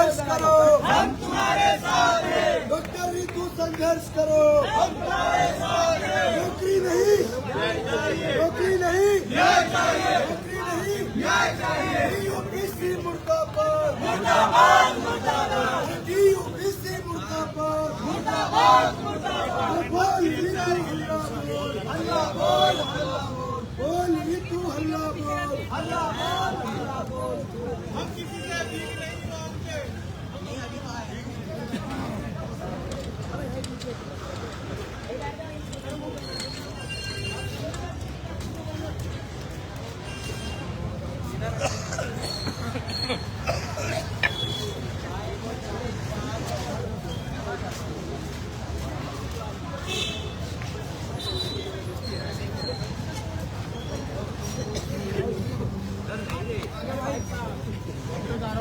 संघर्ष करो, हम तुम्हारे साथ हैं। डॉक्टर रितु संघर्ष करो, हम तुम्हारे साथ हैं। नौकरी नहीं, नौकरी नहीं, नौकरी नहीं, यूपीसी मुर्दाबाद, मुर्दाबाद, मुर्दाबाद, यूपीसी मुर्दाबाद, मुर्दाबाद, मुर्दाबाद। बोल रितु हल्ला बोल, हल्ला बोल, हल्ला बोल। हम किसी से भी नहीं मांगते।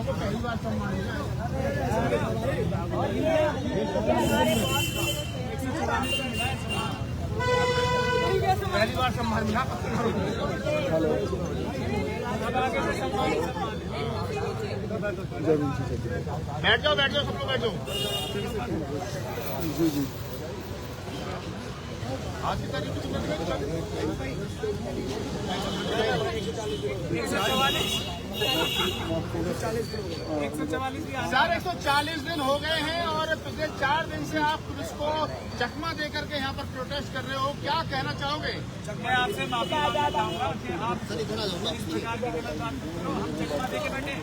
को पहली बार सम्मान मिला। बैठ जाओ, बैठ जाओ, सब लोग बैठ जाओ। जी जी, आज की तारीख सर 144 दिन हो गए हैं और पिछले 4 दिन से आप पुलिस को चकमा दे करके यहाँ पर प्रोटेस्ट कर रहे हो, क्या कहना चाहोगे? मैं आपसे माफी मांगना चाहूंगा कि आप इस प्रकार की गलत हम चकमा दे के बैठे,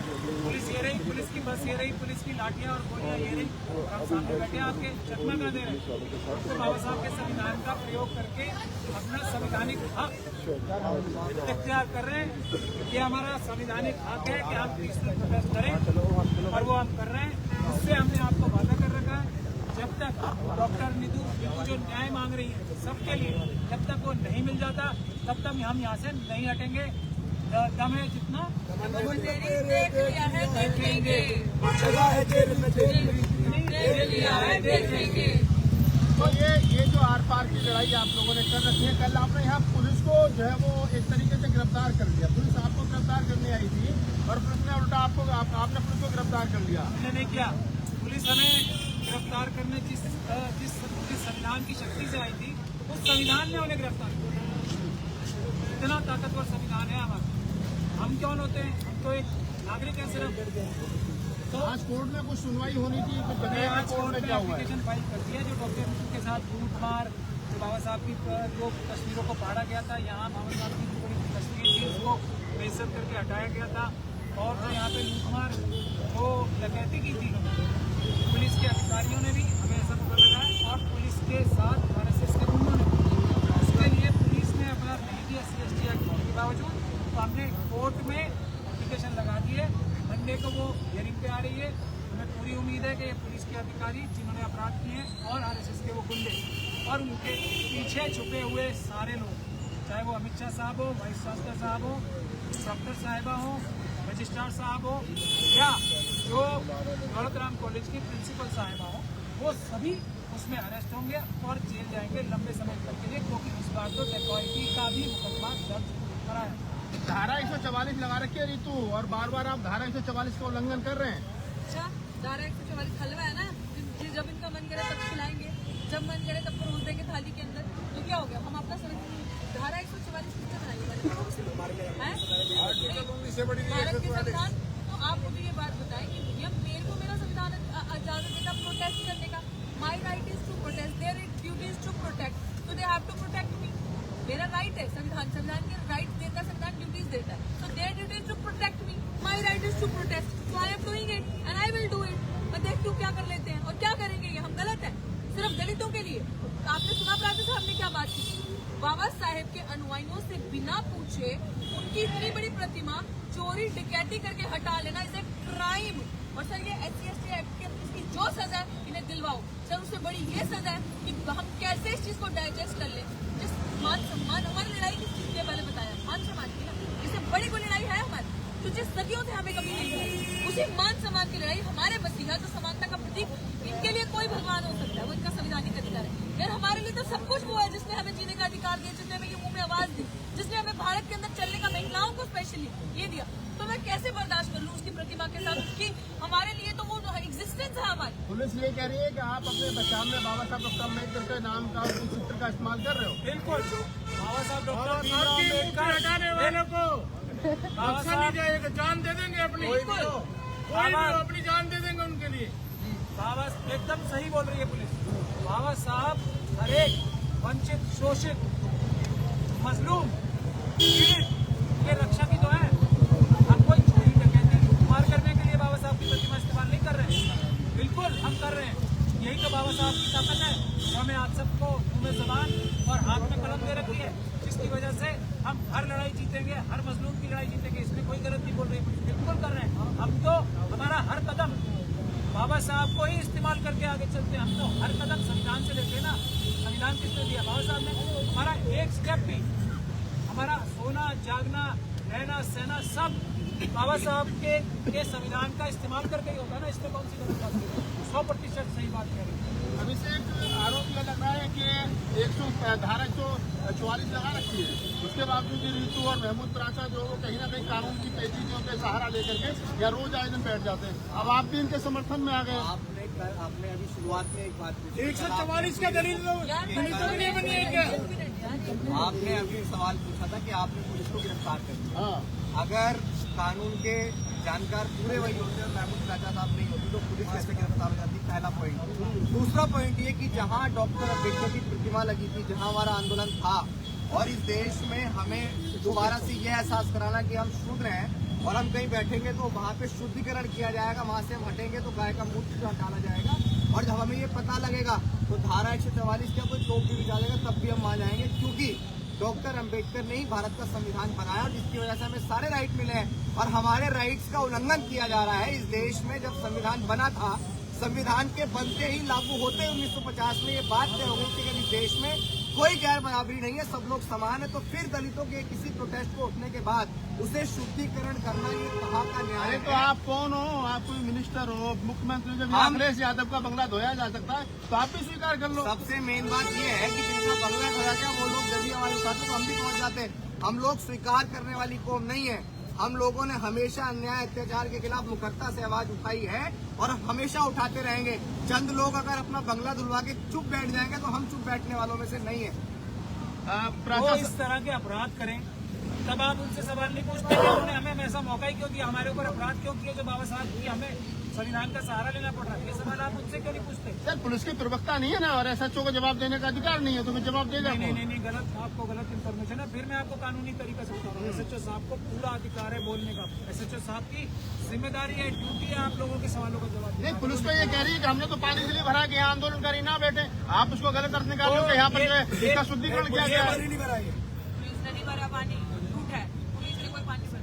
पुलिस ये रही, पुलिस की बस ये रही, पुलिस की लाठियां और गोलियां ये रही, हम सामने बैठे आपके चकमा क्या दे रहे हैं? तो बाबा साहब के संविधान का प्रयोग करके अपना संवैधानिक हक इख्तियार कर रहे हैं। ये हमारा संवैधानिक हक है कि हम पीसफुल प्रोटेस्ट करें और वो हम कर रहे हैं। उससे हमने आपको वादा कर रखा है, जब तक डॉक्टर नीतू जो न्याय मांग रही है सबके लिए, जब तक वो नहीं मिल जाता तब तक हम यहाँ से नहीं हटेंगे। दम है जितना देखेंगे। तो ये जो आर पार की लड़ाई आप लोगों ने कर रखी है, कल आपने यहाँ पुलिस को जो है वो एक तरीके से गिरफ्तार कर लिया। पुलिस आपको गिरफ्तार करने आई थी और पुलिस ने उल्टा आपने पुलिस को गिरफ्तार कर लिया। हमने नहीं किया, पुलिस हमें गिरफ्तार करने जिस संविधान की शक्ति से आई थी उस संविधान ने उन्हें गिरफ्तार किया। इतना ताकतवर संविधान है हमारा। हम कौन होते हैं? हम तो एक नागरिक हैं सिर्फ। तो आज कोर्ट में कुछ सुनवाई होनी थी, कुछ आज कोर्ट में एप्लीकेशन फाइल कर दी है। जो डॉक्टर नीतू के साथ लूटमार, जो बाबा साहब की जो तस्वीरों को फाड़ा गया था, यहाँ बाबा साहब की जो बड़ी तस्वीर थी उसको बेइज्जत करके हटाया गया था, और जो यहाँ पे लूटमार वो डकैती की थी, पुलिस के अधिकारियों ने भी हमें ऐसा पकड़ लगाया और पुलिस के साथ RSS के गुंडों ने। इसके लिए पुलिस ने अपना नहीं दिया CST एक्ट होने के बावजूद, तो हमने कोर्ट में एप्लीकेशन लगा दी है। मंडे को वो हियरिंग पे आ रही है। हमें पूरी उम्मीद है कि ये पुलिस के अधिकारी जिन्होंने अपराध किए हैं और RSS के वो गुंडे और उनके पीछे छुपे हुए सारे लोग, चाहे वो अमित शाह साहब हो, वाइस चांसलर साहब हो, डॉक्टर साहिबा हो, रजिस्ट्रार साहब हो, या जो दौलतराम कॉलेज की प्रिंसिपल साहिबा हो, वो सभी उसमें अरेस्ट होंगे और जेल जाएंगे लंबे समय तक के लिए, क्योंकि इस बार तो डकैती का भी मुकदमा दर्ज करा है। धारा 144 लगा रखी है रितु, और बार बार आप धारा 144 का उल्लंघन कर रहे हैं। अच्छा, धारा 144 हलवा है ना, जब इनका मन करे तब खिलाएंगे, जब मन करे तब परोस देंगे थाली के अंदर। तो क्या हो गया? हम अपना धारा 144 किसने बनाई है? भारत के संविधान। तो आप मुझे ये बात बताएं कि मेरे को मेरा संविधान इजाजत देता प्रोटेस्ट करने का। My right is to protest, their duty is to protect, so they have to protect me. मेरा राइट है, संविधान के राइट देता है, संविधान ड्यूटीज देता है, so their duty is to protect me. My right is to protest, so I am doing it and I will do it. मैं देखती हूँ क्या कर लेते हैं और क्या करेंगे। ये हम गलत है सिर्फ दलितों के लिए। आपने सुना प्रार्थना साहब ने क्या बात की? बाबा साहेब के अनुयायियों से बिना पूछे उनकी इतनी बड़ी प्रतिमा चोरी डकैती करके हटा लेना इज ए क्राइम। और सर ये SC/ST एक्ट के इसकी जो सजा है इन्हें दिलवाओ सर, उससे बड़ी ये सजा है कि हम कैसे इस चीज को डाइजेस्ट कर ले। जिस मान सम्मान हमारी लड़ाई की चीज ने पहले बताया, मान सम्मान की ना, इससे बड़ी कोई लड़ाई है हमारी तो जिस सदियों से हमें कभी नहीं मिली, उसी मान सम्मान की लड़ाई। हमारे मसीहा जो समानता का प्रतीक, इनके लिए कोई भगवान हो सकता है, वो इनका संवैधानिक अधिकार है। यार हमारे लिए तो सब कुछ वो है जिसने हमें जीने का अधिकार दिया, जिसने हमें ये मुंह में आवाज दी, जिसने हमें भारत के अंदर चलने का, महिलाओं को स्पेशली ये दिया। तो मैं कैसे बर्दाश्त कर लूँ उसकी प्रतिमा के साथ? उसकी हमारे लिए तो वो पुलिस ये कह रही है कि आप अपने बचाव में बाबा साहब डॉक्टर अम्बेडकर के नाम का और चित्र का इस्तेमाल कर रहे हो। बिल्कुल, बाबा साहब डॉक्टर भीमराव अम्बेडकर हटाने वालों को बाबा अच्छा नहीं साहब जाएगा, जान दे देंगे अपनी, कोई भी अपनी जान दे देंगे उनके लिए। बाबा एकदम सही बोल रही है पुलिस। बाबा साहब हर एक वंचित, शोषित, मजलूम, पीड़ित के रक्षा की तो है। हम कोई चोरी डकैती लूटमार करने के लिए बाबा साहब की प्रतिमा इस्तेमाल नहीं कर रहे हैं। बिल्कुल हम कर रहे हैं। यही तो बाबा साहब की ताकत है जो हमें आप सबको मुंह में ज़बान और हाथ में कलम दे रखी है, जिसकी वजह से हम हर लड़ाई जीतेंगे, हर मजलूम की लड़ाई जीतेंगे। इसमें कोई गलत नहीं बोल रही है, बिल्कुल कर रहे हैं। हम तो हमारा हर कदम बाबा साहब को ही इस्तेमाल करके आगे चलते हैं। हम तो हर कदम संविधान से लेते हैं ना। संविधान किसने दिया? बाबा साहब ने। हमारा एक स्टेप भी, हमारा सोना, जागना, रहना, सहना सब बाबा साहब के संविधान का इस्तेमाल करके ही होता है ना। इसमें कौन सी गलत बात है? 100% सही बात कह रही है। अभी से एक आरोप यह लग रहा है कि धारा 144 लगा रखी है, उसके बावजूद भी रितु और महमूद प्राचा जो वो कहीं ना कहीं कानून की पेचीदगियों के सहारा लेकर के या रोज आए दिन बैठ जाते हैं। अब आप भी इनके समर्थन में आ गए। आपने अभी शुरुआत में एक बात पूछी, 144 का दलील नहीं बनी है क्या? आपने अभी सवाल पूछा था कि आपने पुलिस को गिरफ्तार कर दिया। हाँ, अगर कानून के जानकार पूरे वही होते और महमूद राजा साहब नहीं होती तो पुलिस कैसे गिरफ्तार हो जाती? पहला पॉइंट। दूसरा पॉइंट ये कि जहां डॉक्टर अम्बेडकर की प्रतिमा लगी थी, जहां हमारा आंदोलन था, और इस देश में हमें दोबारा से यह एहसास कराना कि हम शुद्ध हैं और हम कहीं बैठेंगे तो वहाँ पे शुद्धिकरण किया जाएगा, वहाँ से हम हटेंगे तो गाय का मूत्र जो हटाना जाएगा, और जब हमें ये पता लगेगा तो धारा 144 का कोई टोक भी डालेगा तब भी हम आ जाएंगे, क्योंकि डॉक्टर अंबेडकर ने ही भारत का संविधान बनाया और जिसकी वजह से हमें सारे राइट मिले हैं। और हमारे राइट्स का उल्लंघन किया जा रहा है इस देश में। जब संविधान बना था, संविधान के बनते ही लागू होते 1950 में ये बात तय हो गई थी कि इस देश में कोई गैर बराबरी नहीं है, सब लोग समान है। तो फिर दलितों के किसी प्रोटेस्ट को उठने के बाद उसे शुद्धिकरण करना ये कहाँ का न्याय अरे है? तो आप कौन हो? आप कोई मिनिस्टर हो, मुख्यमंत्री? जब अखिलेश यादव का बंगला धोया जा सकता है तो आप भी स्वीकार कर लो। सबसे मेन बात ये है कि जिनका बंगला धोया गया वो लोग जब आवाज उठाते तो हम भी पहुंच जाते। हम लोग स्वीकार करने वाली कौम नहीं है। हम लोगों ने हमेशा अन्याय अत्याचार के खिलाफ मुखरता से आवाज उठाई है और हमेशा उठाते रहेंगे। चंद लोग अगर अपना बंगला धुलवा के चुप बैठ जाएंगे तो हम चुप बैठने वालों में से नहीं है। वो इस तरह के अपराध करें तब आप उनसे सवाल नहीं पूछते कि उन्होंने हमें ऐसा मौका ही क्यों दिया, हमारे ऊपर अपराध क्यों किए जो बाबा साहब की हमें संविधान का सहारा लेना पड़ रहा है। ये सवाल आप उनसे क्यों नहीं पूछते? सर, पुलिस की प्रवक्ता नहीं है ना, और एसएचओ को जवाब देने का अधिकार नहीं है, तो फिर जवाब देगा कौन? नहीं, गलत, आपको गलत इन्फॉर्मेशन है। फिर मैं आपको कानूनी तरीके से बता रहा हूँ। एसएचओ साहब को पूरा अधिकार है बोलने का। एसएचओ साहब की जिम्मेदारी है, ड्यूटी है आप लोगों के सवालों का जवाब देना। नहीं, पुलिस तो ये कह रही है कि हमने तो पानी इसलिए भरा कि यहाँ आंदोलनकारी ना बैठे। आप उसको गलत अर्थ निकाल लो कि यहाँ पर जो है इसका शुद्धिकरण किया गया है। पुलिस ने नहीं भरा पानी, झूठ है। पुलिस ने कोई पानी भरा।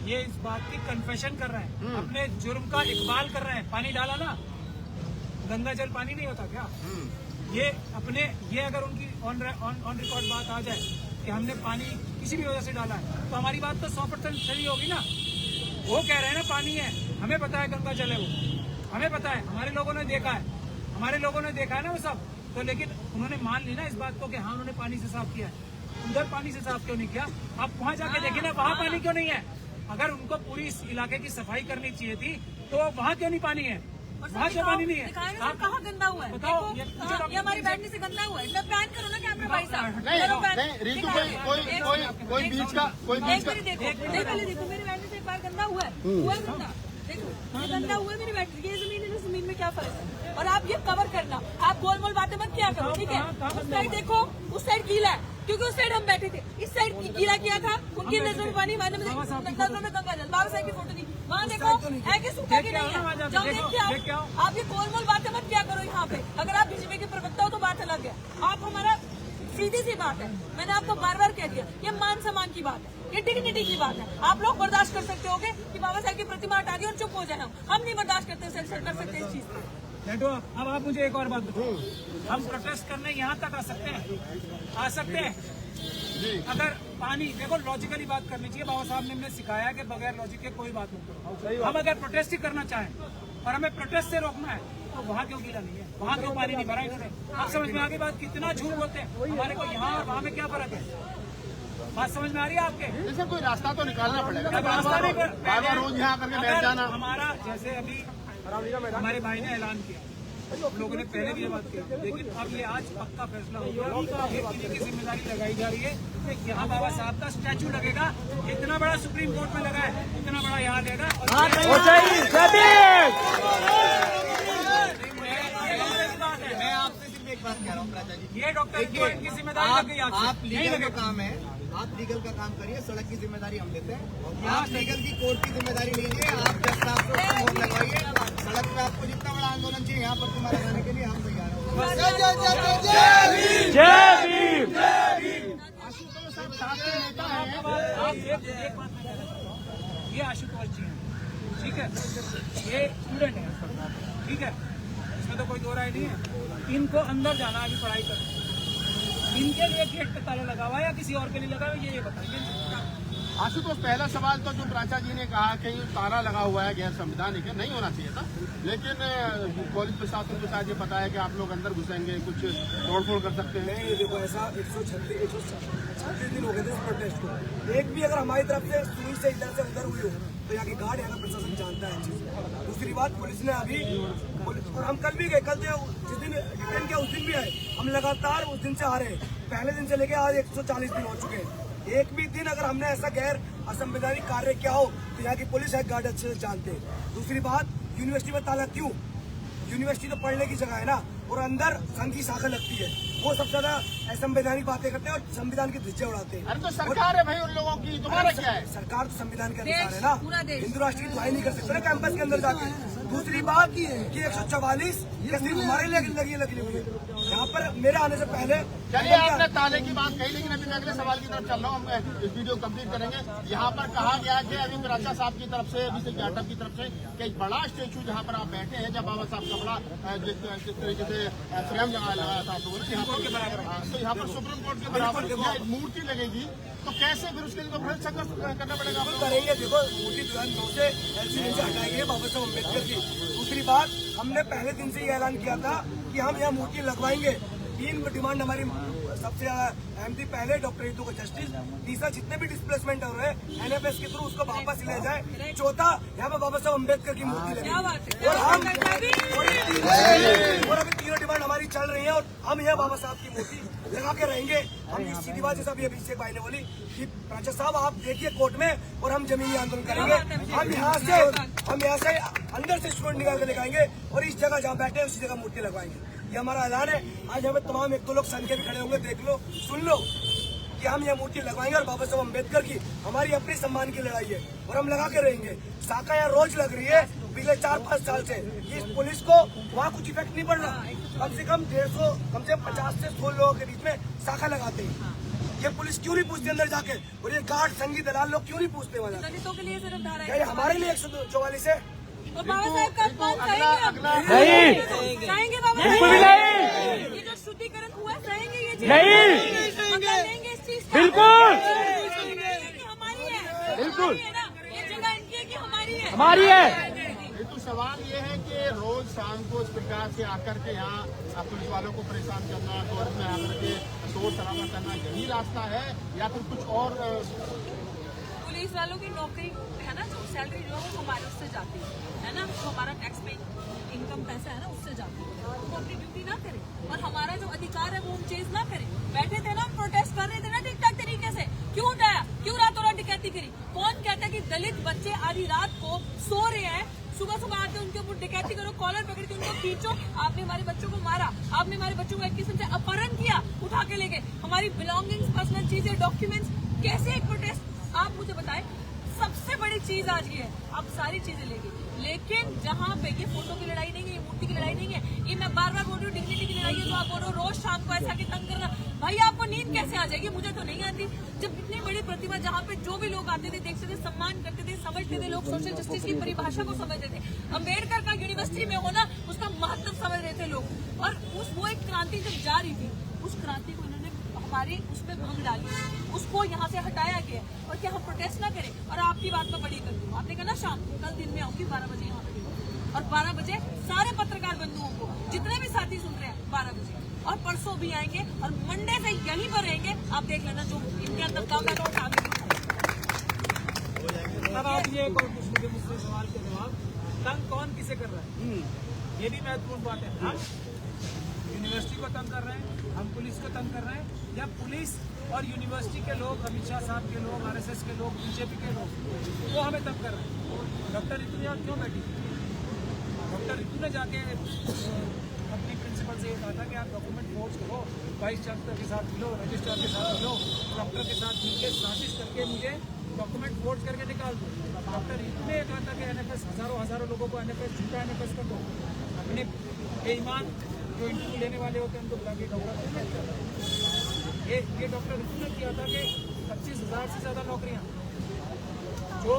ये इस बात की कन्फेशन कर रहे हैं, अपने जुर्म का इकबाल कर रहे हैं। पानी डाला ना, गंगा जल पानी नहीं होता क्या? ये अगर उनकी ऑन रिकॉर्ड बात आ जाए कि हमने पानी किसी भी वजह से डाला है तो हमारी बात तो 100% सही होगी ना। वो कह रहे हैं ना पानी है, हमें पता है गंगा जल है, वो हमें पता है, हमारे लोगों ने देखा है ना वो सब। तो लेकिन उन्होंने मान ली ना इस बात को कि हाँ उन्होंने पानी से साफ किया है। उधर पानी से साफ क्यों नहीं किया? आप वहाँ जाके देखिए ना, वहाँ पानी क्यों नहीं है? अगर उनको पूरी इस इलाके की सफाई करनी चाहिए थी तो वहाँ क्यों नहीं पानी है? वहाँ क्यों पानी नहीं है? आप कहाँ गंदा हुआ है? बताओ, ये हमारी बैठने से गंदा हुआ है। मैं बैन करो ना कैमरा भाई साहब। नहीं रीतू, कोई बीच का पहले देखो मेरी बैठने से एक बार गंदा हुआ है, हुआ है गंदा। देखो ये गंदा हुआ है मेरी बैठने, ये जमीन है, जमीन में क्या फर्क है? और आप ये कवर करना, आप गोल मोल बातें मत किया करो, ठीक है? उस साइड देखो, उस साइड गीला है क्योंकि उस साइड हम बैठे थे, इस साइड गीला किया था। उनकी नजरों में पानी, हमारे नजरों में गंगा जल। बाबा साहब की फोटो नहीं, वहाँ देखो है कि सूखा की नहीं है, जाओ देख के आओ। आप ये गोल मोल बातें मत किया करो यहाँ पे। अगर आप बीजेपी के प्रवक्ता हो तो बात अलग है। आप हमारा सीधी सी बात है, मैंने आपको बार बार कह दिया, ये मान सम्मान की बात है, ये डिग्निटी की बात है। आप लोग बर्दाश्त कर सकते होगे कि बाबा साहब की प्रतिमा हटा दी और चुप हो जाना। हम नहीं बर्दाश्त कर सकते इस चीज को। अब आप मुझे एक और बात बताओ, हम प्रोटेस्ट करने यहाँ तक आ सकते हैं अगर पानी, देखो लॉजिकली बात करनी चाहिए। बाबा साहब ने हमें सिखाया कि बगैर लॉजिक के कोई बात नहीं करो। हम अगर प्रोटेस्ट ही करना चाहें और हमें प्रोटेस्ट से रोकना है तो वहाँ क्यों गीला नहीं है, वहाँ क्यों पानी नहीं भरा इन्होंने? आप समझ में आगे बात, कितना झूठ बोलते हैं। हमारे को यहाँ और वहाँ में क्या फर्क है? बात समझ में आ रही है आपके? जैसे कोई रास्ता तो निकालना पड़ेगा, अब रास्ता नहीं कर- बार बार रोज यहाँ करके बैठ जाना। हमारा जैसे अभी हमारे भाई ने ऐलान किया, हम लोगों ने पहले भी ये बात की, लेकिन अब ये आज पक्का फैसला हो गया, ये किसी की जिम्मेदारी लगाई जा रही है कि यहाँ बाबा साहब का स्टैचू लगेगा। इतना बड़ा सुप्रीम कोर्ट में लगा है, इतना बड़ा यहाँ देगा। मैं आपसे सिर्फ एक बात कह रहा हूँ प्राचा जी, ये डॉक्टर की जिम्मेदारी लग गई आप लीगल का काम है, आप लीगल का काम करिए, सड़क की जिम्मेदारी हम लेते हैं। आप लीगल की कोर्ट की जिम्मेदारी लीजिए, आप जब साहब को फोन लगाइए, सड़क पे आपको जितना बड़ा आंदोलन चाहिए यहाँ पर तुम्हारा लगाने के लिए हम तैयार हैं। आशुतोष साहब साथ के नेता है। आप एक बात मैं कहना चाहता हूँ, ये आशुतोष जी हैं, ठीक है, ये स्टूडेंट है, ठीक है, इसमें तो कोई दो राय नहीं है। इनको अंदर जाना अभी पढ़ाई करना, इनके लिए गेट पे ताला लगा हुआ है या किसी और के लिए लगा हुआ है, ये बताइए। आशुतोष, पहला सवाल तो जो प्राचा जी ने कहा कि ये ताला लगा हुआ है गैर संवैधानिक है, नहीं होना चाहिए था, लेकिन पुलिस प्रशासन को शायद ये पता है कि आप लोग अंदर घुसेंगे, कुछ तोड़फोड़ कर सकते हैं। नहीं, देखो ऐसा 136 दिन हो गए थे इस प्रोटेस्ट को, एक भी अगर हमारी तरफ से सुई से इधर से उधर हुई हो तो यहाँ की गार्ड, यहाँ का प्रशासन जानता है चीज। दूसरी बात, पुलिस ने अभी, और हम कल भी गए, कल जो जिस दिन डिटेन किया उस दिन भी आए, हम लगातार उस दिन से आ रहे हैं, पहले दिन से लेके आज 140 दिन हो चुके हैं। एक भी दिन अगर हमने ऐसा गैर असंवैधानिक कार्य किया हो तो यहाँ की पुलिस है, गार्ड अच्छे से जानते हैं। दूसरी बात, यूनिवर्सिटी में ताला क्यों? यूनिवर्सिटी तो पढ़ने की जगह है ना, और अंदर संघ की शाखा लगती है, वो सबसे ज्यादा असंवैधानिक बातें करते हैं और संविधान की ध्वजा उड़ाते हैं। अरे तो सरकार है भाई उन लोगों की, तुम्हारा क्या है? सरकार तो संविधान के देश, अधिकार है ना, पूरा देश। हिंदू राष्ट्र की दुहाई नहीं कर सकते ना कैंपस के अंदर जाके। दूसरी बात कि 144 ये सिर्फ हमारे लिए लगी हुई है। यहाँ पर मेरे आने से पहले चलिए, आपने ताले की बात कही, लेकिन अभी मैं अगले सवाल की तरफ चल रहा हूँ, हम इस वीडियो कंप्लीट करेंगे। यहाँ पर कहा गया कि अभी प्राचा साहब की तरफ से, अभी से जाटव की तरफ से, कि एक बड़ा स्टेचू जहाँ पर आप बैठे हैं, जब बाबा साहब का बड़ा जिस तरीके से फ्रेम लगाया था, तो यहाँ पर सुप्रीम कोर्ट के बराबर मूर्ति लगेगी, तो कैसे फिर उसके लिए तो फिर संघर्ष करना पड़ेगा आपको। करेंगे। देखो, मूर्ति तुरंत से एलसीडी से हटाएंगे बाबा साहब अम्बेडकर की। दूसरी बात, हमने पहले दिन से ये ऐलान किया था कि हम यहाँ मूर्ति लगवाएंगे। 3 डिमांड हमारी सबसे अहम थी, पहले डॉक्टर हितू को जस्टिस, तीसरा जितने भी डिस्प्लेसमेंट हो रहे हैं एनएफएस के थ्रू उसको वापस ले जाए, चौथा यहाँ पे बाबा साहब अम्बेडकर की मूर्ति लगी। और हम और अभी 3 डिमांड हमारी चल रही है और हम यहाँ बाबा साहब की मूर्ति लगा के रहेंगे। हम इस सीधी बात जैसा भी अभिषेक भाई ने बोली कि प्राचा साहब आप देखिए कोर्ट में, और हम जमीनी आंदोलन करेंगे। हम यहाँ से अंदर से स्टूडेंट निकाल के दिखाएंगे और इस जगह जहाँ बैठे हैं उसी जगह मूर्ति लगवाएंगे। ये हमारा ऐलान है। आज हमें तमाम 1-2 लोग संघ के भी खड़े होंगे, देख लो, सुन लो कि हम यह मूर्ति लगवाएंगे और बाबा साहब अम्बेडकर की हमारी अपनी सम्मान की लड़ाई है और हम लगा के रहेंगे। शाखा यहाँ रोज लग रही है पिछले 4-5 साल से। इस पुलिस को वहाँ कुछ इफेक्ट नहीं पड़ रहा। कम से कम 50 से 100 लोगों के बीच में शाखा लगाते हैं। ये पुलिस क्यों नहीं पूछती अंदर जाके, और ये गार्ड संघी दलाल लोग क्यों नहीं पूछते वहाँ? दलितों के लिए सिर्फ धारा क्या ये हमारे लिए 144 है? और बाबा साहब का अपमान सहेंगे बाबा साहब, ये जो शुद्धिकरण हुआ सहेंगे, ये चीज लेंगे इस चीज का, बिल्कुल हमारी है, बिल्कुल ये जगह इनकी है कि हमारी है। तो सवाल ये है कि रोज शाम को इस प्रकार से आकर के यहाँ पुलिस वालों को परेशान करना, कोर्ट में आकर के शोर शराबा करना, यही रास्ता है या फिर कुछ और? पुलिस वालों की नौकरी है ना, जो सैलरी जो है वो हमारे उससे जाती है ना, जो हमारा टैक्स पे इनकम पैसा है ना उससे जाती है। वो अपनी ड्यूटी ना करें और हमारा जो अधिकार है वो हम चेंज ना करें। बैठे थे ना, हम प्रोटेस्ट कर रहे थे ना ठीक ठाक तरीके से, क्यों उठाया, क्यों रातों रात डकैती करी? कौन कहता है कि दलित बच्चे आधी रात को सो रहे हैं, सुबह आके उनके ऊपर डकैती करो, कॉलर पकड़ के उनको खींचो? आपने हमारे बच्चों को मारा, आपने हमारे बच्चों को एक किस्म से अपहरण किया, उठा के ले गए हमारी बिलोंगिंग्स, पर्सनल चीजें, डॉक्यूमेंट्स। कैसे एक प्रोटेस्ट, आप मुझे बताएं। सबसे बड़ी चीज आज ये है, आप सारी चीजें लेंगे, लेकिन जहाँ पे ये फोटो की लड़ाई नहीं है, ये मूर्ति की लड़ाई नहीं है, ये मैं बार बार बोल रही हूँ, डिग्निटी की लड़ाई है। जो आप बोल रहे हो रोज शाम को ऐसा कि तंग करना, भाई आपको नींद कैसे आ जाएगी? मुझे तो नहीं आती। जब इतनी बड़ी प्रतिमा जहाँ पे जो भी लोग आते थे, देखते थे, सम्मान करते थे, समझते थे, लोग सोशल जस्टिस की परिभाषा को समझते थे, अम्बेडकर का यूनिवर्सिटी में होना उसका महत्व समझ रहे थे लोग, और वो एक क्रांति जब जा रही थी, उस क्रांति को इन्होंने हमारी उसमें भंग डाली, उसको यहाँ से हटाया गया। और क्या हम प्रोटेस्ट ना करें? और आपकी बात मैं बड़ी कर दूँ, आपने कहा ना शाम को, कल दिन में आऊंगी 12 बजे यहाँ पे, और 12 बजे सारे पत्रकार बंधुओं को, जितने भी साथी सुन रहे हैं, 12 बजे और परसों भी आएंगे और मंडे से यहीं पर रहेंगे। आप देख लेना जो इनके अंदर दम है तो उठा के अब आप ये एक और पूछ लीजिए मुझसे सवाल के जवाब, तंग कौन किसे कर रहा है? ये भी महत्वपूर्ण बात है। हम यूनिवर्सिटी को तंग कर रहे हैं, हम पुलिस को तंग कर रहे हैं, या पुलिस और यूनिवर्सिटी के लोग, अमित शाह साहब के लोग, आरएसएस के लोग, बीजेपी के लोग, वो हमें तंग कर रहे हैं? डॉक्टर रितु यहाँ क्यों बैठी? डॉक्टर रितु ने जाके अपनी प्रिंसिपल से ये कहा था कि आप डॉक्यूमेंट फोर्स करो, वाइस चांसलर के साथ मिलो, रजिस्ट्रार के साथ मिलो, डॉक्टर के साथ मिलकर साजिश करके मुझे डॉक्यूमेंट फोर्स करके निकाल दो। डॉक्टर रितु ने कहा था कि एनएफएस हजारों लोगों को एनएफएस झूठा एनएफएस कर दो। अपने बेईमान जो इंटरव्यू लेने वाले होते हैं उनको बुला के डॉक्टर ये डॉक्टर रितु ने किया था कि 25,000 से ज्यादा नौकरियां जो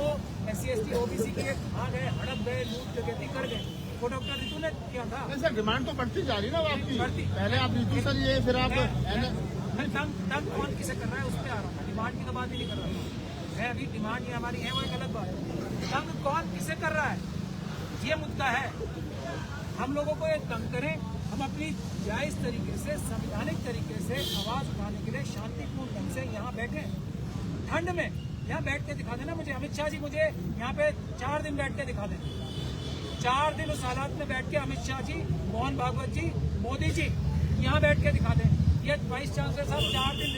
SC/ST OBC के आ गए, हड़प गए, लूट डकैती कर गए, वो डॉक्टर रितु ने किया था। नहीं सर, डिमांड तो बढ़ती जा रही ना आपकी। बढ़ती। पहले आप रितु सर ये, फिर आप मैं तंग कौन किसे कर रहा है उस पर आ रहा हूँ। डिमांड की तो बात ही नहीं कर रहा हूँ मैं। अभी डिमांड ये हमारी है, वो एक अलग बात है। तंग कौन किसे कर रहा है ये मुद्दा है। हम लोगों को ये तंग करें, हम अपनी जायज तरीके से, संवैधानिक तरीके से आवाज उठाने के लिए शांतिपूर्ण ढंग से यहाँ बैठे, ठंड में यहाँ बैठ के दिखा देना मुझे। अमित शाह जी मुझे यहाँ पे 4 दिन बैठ के दिखा देना। 4 दिन उस हालात में बैठ के अमित शाह जी, मोहन भागवत जी, मोदी जी यहाँ बैठ के दिखा दें। ये वाइस चांसलर साहब 4 दिन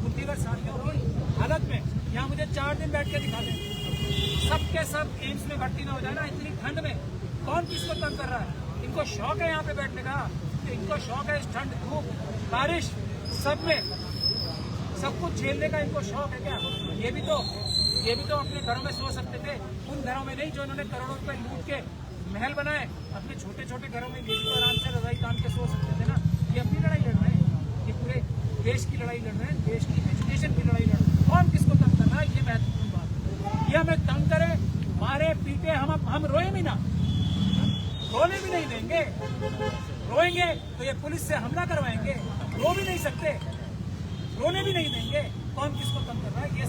बुद्धिगर साथियों की हालत में यहाँ मुझे 4 दिन बैठ के दिखा दें। सबके सब एम्स में भर्ती न हो जाए ना इतनी ठंड में। कौन किसको तंग कर रहा है? इनको शौक है यहाँ पे बैठने का, इनको शौक है इस ठंड, धूप, बारिश सब में सब कुछ झेलने का इनको शौक है क्या? ये भी तो अपने घरों में सो सकते थे, उन घरों में नहीं जो इन्होंने करोड़ों रुपए लूट के महल बनाए। अपने छोटे छोटे घरों में लेकर आराम से रजाई तान के सो सकते थे ना। ये अपनी लड़ाई लड़ रहे हैं, ये पूरे देश की लड़ाई लड़ रहे हैं, देश की एजुकेशन की लड़ाई लड़ रहे हैं। कौन किसको तंग कर रहा है ये महत्वपूर्ण बात है। ये हमें तंग करे, मारे पीटे, हम रोए भी ना, रोने भी नहीं देंगे। रोएंगे तो ये पुलिस से हमला करवाएंगे, रो भी नहीं सकते, रोने भी नहीं देंगे। कौन किसको तंग कर रहा है ये